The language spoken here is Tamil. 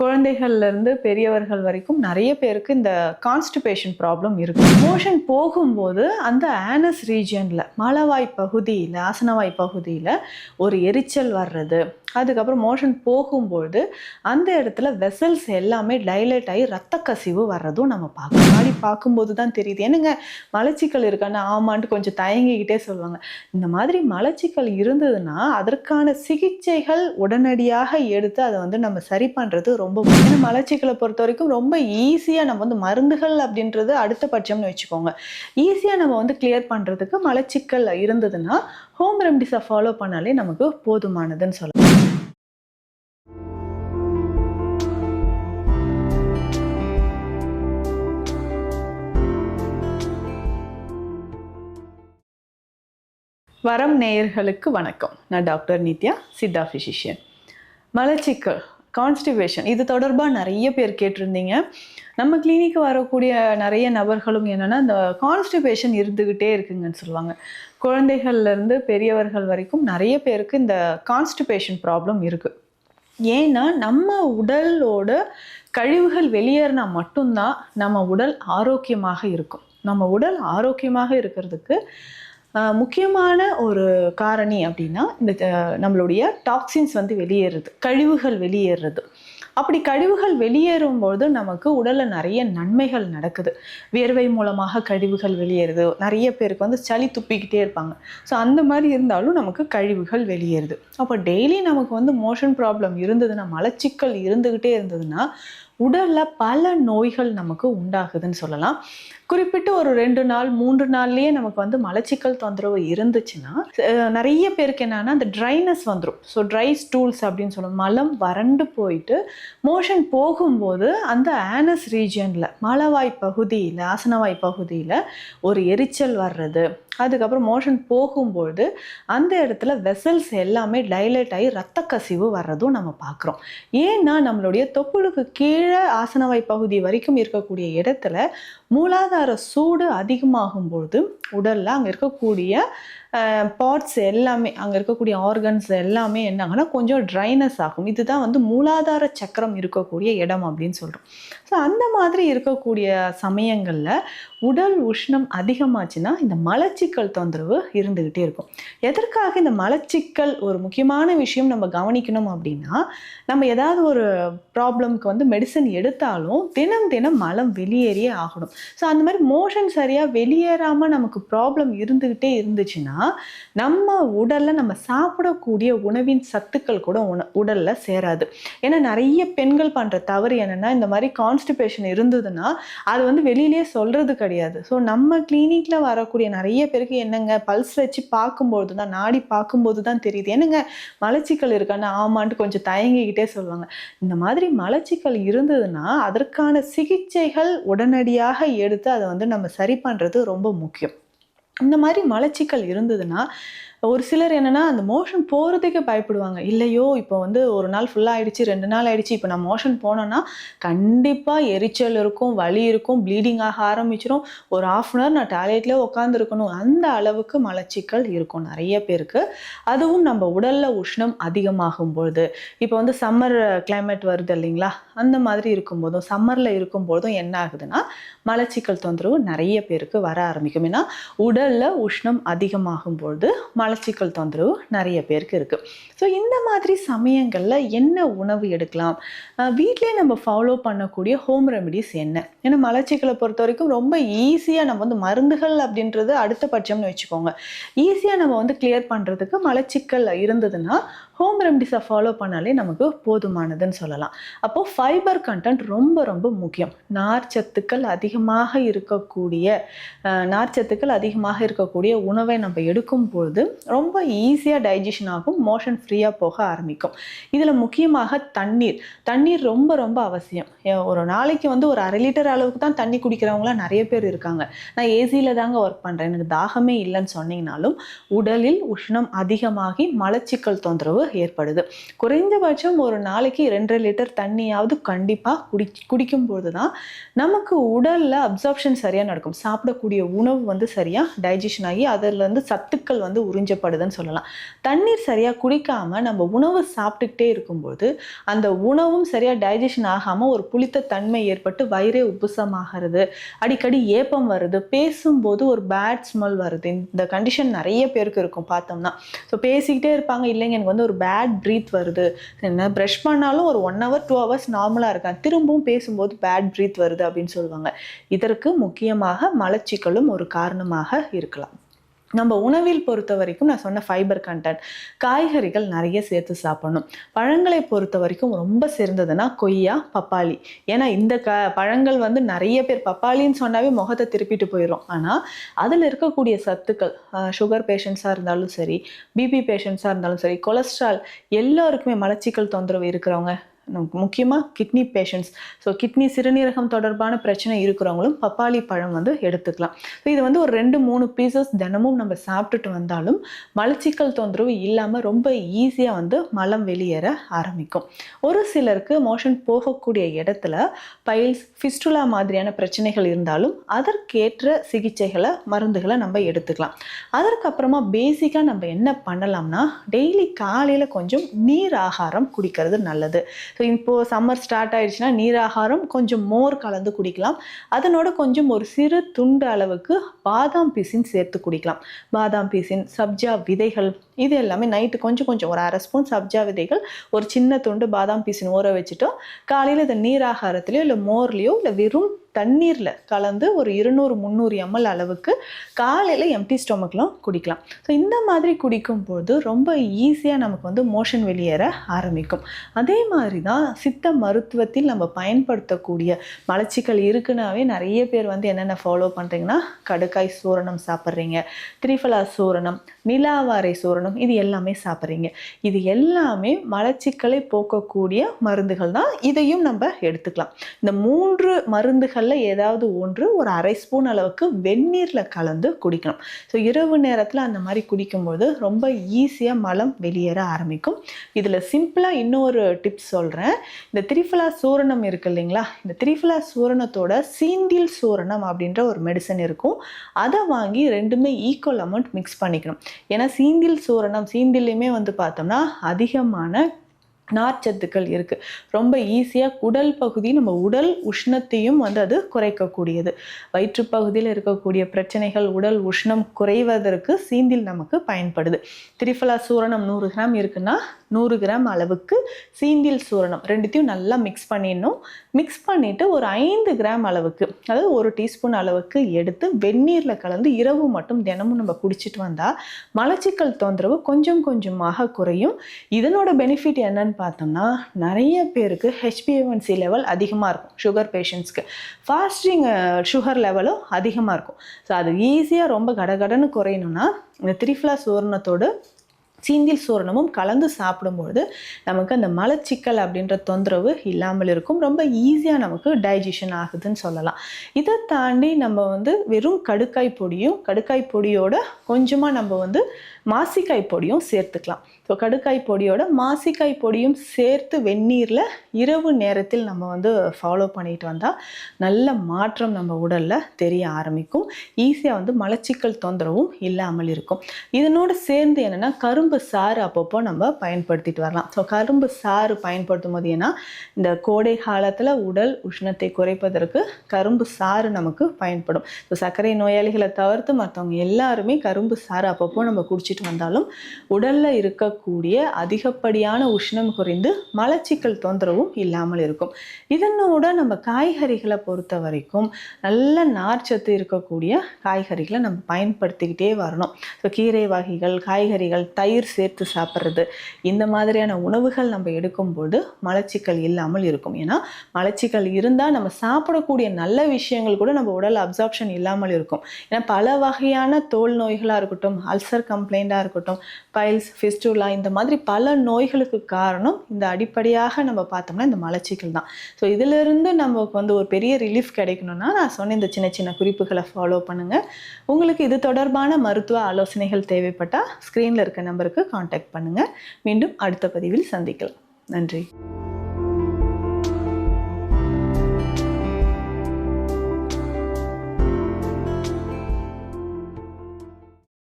குழந்தைகள்ல இருந்து பெரியவர்கள் வரைக்கும் நிறைய பேருக்கு இந்த கான்ஸ்டிபேஷன் ப்ராப்ளம் இருக்கு. மோஷன் போகும்போது அந்த ஆனஸ் ரீஜியன்ல மலவாய் பகுதியில் ஆசனவாய் பகுதியில் ஒரு எரிச்சல் வர்றது, அதுக்கப்புறம் மோஷன் போகும்போது அந்த இடத்துல வெசல்ஸ் எல்லாமே டைலேட் ஆகி ரத்த கசிவு வர்றதும் நம்ம பார்க்கணும். முன்னாடி பார்க்கும்போது தான் தெரியுது, என்னங்க மலச்சிக்கல் இருக்கான்னு ஆமான்ட்டு கொஞ்சம் தயங்கிக்கிட்டே சொல்லுவாங்க. இந்த மாதிரி மலச்சிக்கல் இருந்ததுன்னா அதற்கான சிகிச்சைகள் உடனடியாக எடுத்து அதை நம்ம சரி பண்ணுறது ரொம்ப முக்கியம். மலச்சிக்கலை பொறுத்த வரைக்கும் ரொம்ப ஈஸியாக நம்ம மருந்துகள் அப்படின்றது அடுத்த பட்சம்னு வச்சுக்கோங்க. ஈஸியாக நம்ம கிளியர் பண்ணுறதுக்கு மலச்சிக்கல் இருந்ததுன்னா ஹோம் ரெமடிஸை ஃபாலோ பண்ணாலே நமக்கு போதுமானதுன்னு சொல்லலாம். வரம் நேயர்களுக்கு வணக்கம். நான் டாக்டர் நித்யா, சித்தா ஃபிசிஷியன். மலச்சிக்கல், கான்ஸ்டிபேஷன் இது தொடர்பாக நிறைய பேர் கேட்டிருந்தீங்க. நம்ம கிளினிக்கு வரக்கூடிய நிறைய நபர்களும் என்னென்னா இந்த கான்ஸ்டிபேஷன் இருந்துக்கிட்டே இருக்குங்கன்னு சொல்லுவாங்க. குழந்தைகள்லேருந்து பெரியவர்கள் வரைக்கும் நிறைய பேருக்கு இந்த கான்ஸ்டிபேஷன் ப்ராப்ளம் இருக்குது. ஏன்னா நம்ம உடலோட கழிவுகள் வெளியேறினா மட்டும்தான் நம்ம உடல் ஆரோக்கியமாக இருக்கும். நம்ம உடல் ஆரோக்கியமாக இருக்கிறதுக்கு முக்கியமான ஒரு காரணி அப்படின்னா இந்த நம்மளுடைய டாக்ஸின்ஸ் வெளியேறுறது, கழிவுகள் வெளியேறுறது. அப்படி கழிவுகள் வெளியேறும்போது நமக்கு உடலில் நிறைய நன்மைகள் நடக்குது. வியர்வை மூலமாக கழிவுகள் வெளியேறுது. நிறைய பேருக்கு சளி துப்பிக்கிட்டே இருப்பாங்க. ஸோ அந்த மாதிரி இருந்தாலும் நமக்கு கழிவுகள் வெளியேறுது. அப்போ டெய்லி நமக்கு மோஷன் ப்ராப்ளம் இருந்ததுன்னா, மலச்சிக்கல் இருந்துக்கிட்டே இருந்ததுன்னா உடலில் பல நோய்கள் நமக்கு உண்டாகுதுன்னு சொல்லலாம். குறிப்பிட்டு ஒரு 2 நாள் 3 நாள்லேயே நமக்கு மலச்சிக்கல் தொந்தரவு இருந்துச்சுன்னா நிறைய பேருக்கு என்னன்னா அந்த ட்ரைனஸ் வந்துடும். ஸோ ட்ரை ஸ்டூல்ஸ் அப்படின்னு சொல்லுவோம். மலம் வறண்டு போயிட்டு மோஷன் போகும்போது அந்த ஆனஸ் ரீஜியனில் மலவாய் பகுதியில் ஆசனவாய் பகுதியில் ஒரு எரிச்சல் வர்றது, அதுக்கப்புறம் மோஷன் போகும்போது அந்த இடத்துல வெசல்ஸ் எல்லாமே டைலேட் ஆகி ரத்த கசிவு வர்றதும் நம்ம பார்க்குறோம். ஏன்னா நம்மளுடைய தொப்புளுக்கு கீழே ஆசனவாய் பகுதி வரைக்கும் இருக்கக்கூடிய இடத்துல மூலாதார சூடு அதிகமாகும்போது உடலில் அங்கே இருக்கக்கூடிய பார்ட்ஸ் எல்லாமே, அங்கே இருக்கக்கூடிய ஆர்கன்ஸ் எல்லாமே என்னாங்கன்னா கொஞ்சம் ட்ரைனஸ் ஆகும். இதுதான் மூலாதார சக்கரம் இருக்கக்கூடிய இடம் அப்படின்னு சொல்கிறோம். ஸோ அந்த மாதிரி இருக்கக்கூடிய சமயங்களில் உடல் உஷ்ணம் அதிகமாச்சுன்னா இந்த மலச்சிக்கல் தொந்தரவு இருந்துக்கிட்டே இருக்கும். எதற்காக இந்த மலச்சிக்கல் ஒரு முக்கியமான விஷயம் நம்ம கவனிக்கணும் அப்படின்னா, நம்ம ஏதாவது ஒரு ப்ராப்ளம்க்கு மெடிசன் எடுத்தாலும் தினம் தினம் மலம் வெளியேறியே ஆகணும். ஸோ அந்த மாதிரி மோஷன் சரியாக வெளியேறாமல் நமக்கு ப்ராப்ளம் இருந்துக்கிட்டே இருந்துச்சுன்னா நம்ம உடலில் நம்ம சாப்பிடக்கூடிய உணவின் சத்துக்கள் கூட உடலில் சேராது. ஏன்னா நிறைய பெண்கள் பண்ணுற தவறு என்னென்னா, இந்த மாதிரி கான்ஸ்டிபேஷன் இருந்ததுன்னா அது வெளியிலே சொல்கிறது கிடையாது. ஸோ நம்ம கிளினிக்கில் வரக்கூடிய நிறைய பேருக்கு என்னங்க பல்ஸ் வச்சு பார்க்கும்போது தான், நாடி பார்க்கும்போது தான் தெரியுது, என்னங்க மலச்சிக்கல் இருக்கான்னு ஆமான்ட்டு கொஞ்சம் தயங்கிக்கிட்டே சொல்லுவாங்க. இந்த மாதிரி மலச்சிக்கல் இருந்ததுன்னா அதற்கான சிகிச்சைகள் உடனடியாக எடுத்து அதை நம்ம சரி பண்ணுறது ரொம்ப முக்கியம். இந்த மாதிரி மலச்சிக்கல் இருந்ததுன்னா ஒரு சிலர் என்னென்னா அந்த மோஷன் போகிறதுக்கு பயப்படுவாங்க. இல்லையோ இப்போ ஒரு நாள் ஃபுல்லாக ஆகிடுச்சு, 2 நாள் ஆகிடுச்சு, இப்போ நான் மோஷன் போனோன்னா கண்டிப்பாக எரிச்சல் இருக்கும், வலி இருக்கும், ப்ளீடிங் ஆக ஆரம்பிச்சிடும், ஒரு 1/2 அன் ஹவர் நான் டாய்லெட்லேயே உட்காந்துருக்கணும், அந்த அளவுக்கு மலச்சிக்கல் இருக்கும் நிறைய பேருக்கு. அதுவும் நம்ம உடலில் உஷ்ணம் அதிகமாகும்பொழுது, இப்போ சம்மர் கிளைமேட் வருது இல்லைங்களா, அந்த மாதிரி இருக்கும்போதும் சம்மரில் இருக்கும்போதும் என்ன ஆகுதுன்னா மலச்சிக்கல் தொந்தரவு நிறைய பேருக்கு வர ஆரம்பிக்கும். ஏன்னா உடலில் உஷ்ணம் அதிகமாகும்பொழுது மலச்சிக்கல் தொந்தரவு நிறைய பேருக்கு இருக்குது. ஸோ இந்த மாதிரி சமயங்களில் என்ன உணவு எடுக்கலாம், வீட்டிலே நம்ம ஃபாலோ பண்ணக்கூடிய ஹோம் ரெமடிஸ் என்ன? ஏன்னா மலச்சிக்கலை பொறுத்த வரைக்கும் ரொம்ப ஈஸியாக நம்ம மருந்துகள் அப்படின்றது அடுத்த பட்சம்னு வச்சுக்கோங்க. ஈஸியாக நம்ம கிளியர் பண்ணுறதுக்கு மலச்சிக்கல் இருந்ததுன்னா ஹோம் ரெமடிஸை ஃபாலோ பண்ணாலே நமக்கு போதுமானதுன்னு சொல்லலாம். அப்போது ஃபைபர் கண்டென்ட் ரொம்ப ரொம்ப முக்கியம். நார்ச்சத்துக்கள் அதிகமாக இருக்கக்கூடிய உணவை நம்ம எடுக்கும்பொழுது ரொம்ப ஈஸியாக டைஜஷன் ஆகும், மோஷன் ஃப்ரீயாக போக ஆரம்பிக்கும். இதில் முக்கியமாக தண்ணீர் ரொம்ப ரொம்ப அவசியம். ஒரு நாளைக்கு ஒரு 1/2 லிட்டர் அளவுக்கு தான் தண்ணி குடிக்கிறவங்களாம் நிறைய பேர் இருக்காங்க. நான் ஏசியில் தாங்க ஒர்க் பண்ணுறேன், எனக்கு தாகமே இல்லைன்னு சொன்னீங்கனாலும் உடலில் உஷ்ணம் அதிகமாகி மலச்சிக்கல் தொந்தரவு ஏற்படுது. குறைந்தபட்சம் ஒரு நாளைக்கு 2.5 லிட்டர் தண்ணியாவது கண்டிப்பாக குடிக்கும்போது தான் நமக்கு உடலில் அப்சார்ப்ஷன் சரியாக நடக்கும். சாப்பிடக்கூடிய உணவு வந்து சரியாக டைஜஷன் ஆகி அதிலேருந்து சத்துக்கள் வந்து உறிஞ்சப்படுதுன்னு சொல்லலாம். தண்ணீர் சரியாக குடிக்காமல் நம்ம உணவு சாப்பிட்டுக்கிட்டே இருக்கும்போது அந்த உணவும் சரியாக டைஜஷன் ஆகாமல் ஒரு புளித்த தன்மை ஏற்பட்டு வயிறே உப்புசமாகிறது, அடிக்கடி ஏப்பம் வருது, பேசும்போது ஒரு பேட் ஸ்மெல் வருது. இந்த கண்டிஷன் நிறைய பேருக்கு இருக்கும் பார்த்தோம்னா. ஸோ பேசிக்கிட்டே இருப்பாங்க, இல்லைங்க எனக்கு வந்து ஒரு பேட் ப்ரீத் வருது, என்ன ப்ரஷ் பண்ணாலும் ஒரு 1 hour 2 hours நார்மலாக இருக்கேன், திரும்பவும் பேசும்போது பேட் ப்ரீத் வருது அப்படின்னு சொல்லுவாங்க. இதற்கு முக்கியமாக மலச்சிக்கலும் ஒரு காரணமாக இருக்கலாம். நம்ம உணவில் பொறுத்த வரைக்கும் நான் சொன்ன ஃபைபர் கண்டென்ட், காய்கறிகள் நிறைய சேர்த்து சாப்பிடணும். பழங்களை பொறுத்த வரைக்கும் ரொம்ப சிறந்ததுன்னா கொய்யா, பப்பாளி. ஏன்னா இந்த பழங்கள் வந்து நிறைய பேர் பப்பாளின்னு சொன்னாவே முகத்தை திருப்பிட்டு போயிடும். ஆனால் அதில் இருக்கக்கூடிய சத்துக்கள், சுகர் பேஷண்ட்ஸாக இருந்தாலும் சரி, பிபி பேஷண்ட்ஸாக இருந்தாலும் சரி, கொலஸ்ட்ரால், எல்லாருக்குமே மலச்சிக்கல் தொந்தரவு இருக்கிறவங்க, முக்கியமாக கிட்னி பேஷண்ட்ஸ், ஸோ கிட்னி சிறுநீரகம் தொடர்பான பிரச்சனை இருக்கிறவங்களும் பப்பாளி பழம் வந்து எடுத்துக்கலாம். ஸோ இது வந்து ஒரு 2-3 பீசஸ் தினமும் நம்ம சாப்பிட்டுட்டு வந்தாலும் மலச்சிக்கல் தொந்தரவு இல்லாமல் ரொம்ப ஈஸியாக வந்து மலம் வெளியேற ஆரம்பிக்கும். ஒரு சிலருக்கு மோஷன் போகக்கூடிய இடத்துல பைல்ஸ், ஃபிஸ்டுலா மாதிரியான பிரச்சனைகள் இருந்தாலும் அதற்கேற்ற சிகிச்சைகளை, மருந்துகளை நம்ம எடுத்துக்கலாம். அதற்கப்புறமா பேசிக்காக நம்ம என்ன பண்ணலாம்னா, டெய்லி காலையில் கொஞ்சம் நீர் ஆகாரம் குடிக்கிறது நல்லது. ஸோ இப்போது சம்மர் ஸ்டார்ட் ஆயிடுச்சுன்னா நீராகாரம் கொஞ்சம் மோர் கலந்து குடிக்கலாம். அதனோட கொஞ்சம் ஒரு சிறு துண்டு அளவுக்கு பாதாம் பீசின் சேர்த்து குடிக்கலாம். பாதாம் பீசின், சப்ஜா விதைகள், இது எல்லாமே நைட்டு கொஞ்சம் ஒரு 1/2 ஸ்பூன் சப்ஜா விதைகள், ஒரு சின்ன துண்டு பாதாம் பீசின் ஊற வச்சுட்டோம். காலையில் இதை நீராகாரத்துலையோ இல்லை மோர்லேயோ இல்லை வெறும் தண்ணீரில் கலந்து ஒரு 200-300 ml அளவுக்கு காலையில் எம்டி ஸ்டொமக்லாம் குடிக்கலாம். ஸோ இந்த மாதிரி குடிக்கும்போது ரொம்ப ஈஸியாக நமக்கு வந்து மோஷன் வெளியேற ஆரம்பிக்கும். அதே மாதிரி தான் சித்த மருத்துவத்தில் நம்ம பயன்படுத்தக்கூடிய மலச்சிக்கல் இருக்குனாவே நிறைய பேர் வந்து என்னென்ன ஃபாலோ பண்ணுறீங்கன்னா, கடுக்காய் சூரணம் சாப்பிட்றீங்க, திரிஃபலா சூரணம், நிலாவாரை சூரணம், இது எல்லாமே சாப்பிட்றீங்க. இது எல்லாமே மலச்சிக்கலை போக்கக்கூடிய மருந்துகள் தான். இதையும் நம்ம எடுத்துக்கலாம். இந்த 3 மருந்துகளில் ஏதாவது ஒன்று ஒரு 1/2 ஸ்பூன் அளவுக்கு வெந்நீரில் கலந்து குடிக்கணும். ஸோ இரவு நேரத்தில் அந்த மாதிரி குடிக்கும்போது ரொம்ப ஈஸியாக மலம் வெளியேற ஆரம்பிக்கும். இதில் சிம்பிளாக இன்னொரு டிப்ஸ் சொல்கிறேன். இந்த திரிஃபலா சூரணம் இருக்குது இல்லைங்களா, இந்த திரிஃபலா சூரணத்தோட சீந்தில் சூரணம் அப்படின்ற ஒரு மெடிசன் இருக்கும். அதை வாங்கி ரெண்டுமே ஈக்குவல் அமௌண்ட் மிக்ஸ் பண்ணிக்கணும். ஏன்னா சீந்தில் சூரணம், சீந்திலையுமே வந்து பார்த்தோம்னா அதிகமான நார்ச்சத்துக்கள் இருக்குது. ரொம்ப ஈஸியாக உடல் பகுதி, நம்ம உடல் உஷ்ணத்தையும் வந்து அது குறைக்கக்கூடியது. வயிற்றுப்பகுதியில் இருக்கக்கூடிய பிரச்சனைகள், உடல் உஷ்ணம் குறைவதற்கு சீந்தில் நமக்கு பயன்படுது. திரிஃபலா சூரணம் 100 கிராம் இருக்குன்னா 100 கிராம் அளவுக்கு சீந்தில் சூரணம் ரெண்டுத்தையும் நல்லா மிக்ஸ் பண்ணிடணும். மிக்ஸ் பண்ணிவிட்டு ஒரு 5 கிராம் அளவுக்கு, அதாவது 1 டீஸ்பூன் அளவுக்கு எடுத்து வெந்நீரில் கலந்து இரவு மட்டும் தினமும் நம்ம குடிச்சிட்டு வந்தால் மலச்சிக்கல் தொந்தரவு கொஞ்சம் கொஞ்சமாக குறையும். இதனோட பெனிஃபிட் என்னன்னு பார்த்தோம்னா, நிறைய பேருக்கு HbA1c லெவல் அதிகமாக இருக்கும். சுகர் பேஷண்ட்ஸ்க்கு ஃபாஸ்டிங் சுகர் லெவலும் அதிகமாக இருக்கும். ஸோ அது ஈஸியாக ரொம்ப கடகடன்னு குறையணும்னா இந்த திரிஃபலா சூரணத்தோடு சீந்தில் சூரணமும் கலந்து சாப்பிடும்பொழுது நமக்கு அந்த மலச்சிக்கல் அப்படின்ற தொந்தரவு இல்லாமல் இருக்கும். ரொம்ப ஈஸியாக நமக்கு டைஜஷன் ஆகுதுன்னு சொல்லலாம். இதை தாண்டி நம்ம வந்து வெறும் கடுக்காய் பொடியோட கொஞ்சமாக நம்ம வந்து மாசிக்காய் பொடியும் சேர்த்துக்கலாம். ஸோ கடுக்காய் பொடியோட மாசிக்காய் பொடியும் சேர்த்து வெந்நீரில் இரவு நேரத்தில் நம்ம வந்து ஃபாலோ பண்ணிட்டு வந்தால் நல்ல மாற்றம் நம்ம உடலில் தெரிய ஆரம்பிக்கும். ஈஸியாக வந்து மலச்சிக்கல் தொந்தரவும் இல்லாமல் இருக்கும். இதனோடு சேர்ந்து என்னென்னா கரும்பு சாறு அப்பப்போ நம்ம பயன்படுத்திட்டு வரலாம். ஸோ கரும்பு சாறு பயன்படுத்தும் போது ஏன்னா இந்த கோடை காலத்தில் உடல் உஷ்ணத்தை குறைப்பதற்கு கரும்பு சாறு நமக்கு பயன்படும். ஸோ சர்க்கரை நோயாளிகளை தவிர்த்து மற்றவங்க எல்லாருமே கரும்பு சாறு அப்பப்போ நம்ம குடிச்சிட்டு வந்தாலும் உடலில் இருக்கக்கூடிய அதிகப்படியான உஷ்ணம் குறைந்து மலச்சிக்கல் தொந்தரவும் இல்லாமல் இருக்கும். இதனோட நம்ம காய்கறிகளை பொறுத்த வரைக்கும் நல்ல நார்ச்சத்து இருக்கக்கூடிய காய்கறிகளை நம்ம பயன்படுத்திக்கிட்டே வரணும். ஸோ கீரை வகைகள், காய்கறிகள், தயிர் சேர்த்து சாப்பிட்றது, இந்த மாதிரியான உணவுகள் நம்ம எடுக்கும்போது மலச்சிக்கல் இல்லாமல் இருக்கும். ஏன்னா மலச்சிக்கல் இருந்தால் நம்ம சாப்பிடக்கூடிய நல்ல விஷயங்கள் கூட நம்ம உடல் அப்சார்ப்ஷன் இல்லாமல் இருக்கும். ஏன்னா பல வகையான தோல் நோய்களாக இருக்கட்டும், அல்சர் கம்ப்ளைண்டாக இருக்கட்டும், பைல்ஸ், ஃபிஸ்டுலா, இந்த மாதிரி பல நோய்களுக்கு காரணம் இந்த அடிப்படையாக நம்ம பார்த்தோம்னா இந்த மலச்சிக்கல் தான். ஸோ இதிலிருந்து நமக்கு வந்து ஒரு பெரிய ரிலீஃப் கிடைக்கணும்னா நான் சொன்ன இந்த சின்ன சின்ன குறிப்புகளை ஃபாலோ பண்ணுங்கள். உங்களுக்கு இது தொடர்பான மருத்துவ ஆலோசனைகள் தேவைப்பட்டால் ஸ்க்ரீனில் இருக்க நம்பருக்கு நம்பருக்கு காண்டாக்ட் பண்ணுங்கள். மீண்டும் அடுத்த பதிவில் சந்திக்கலாம். நன்றி.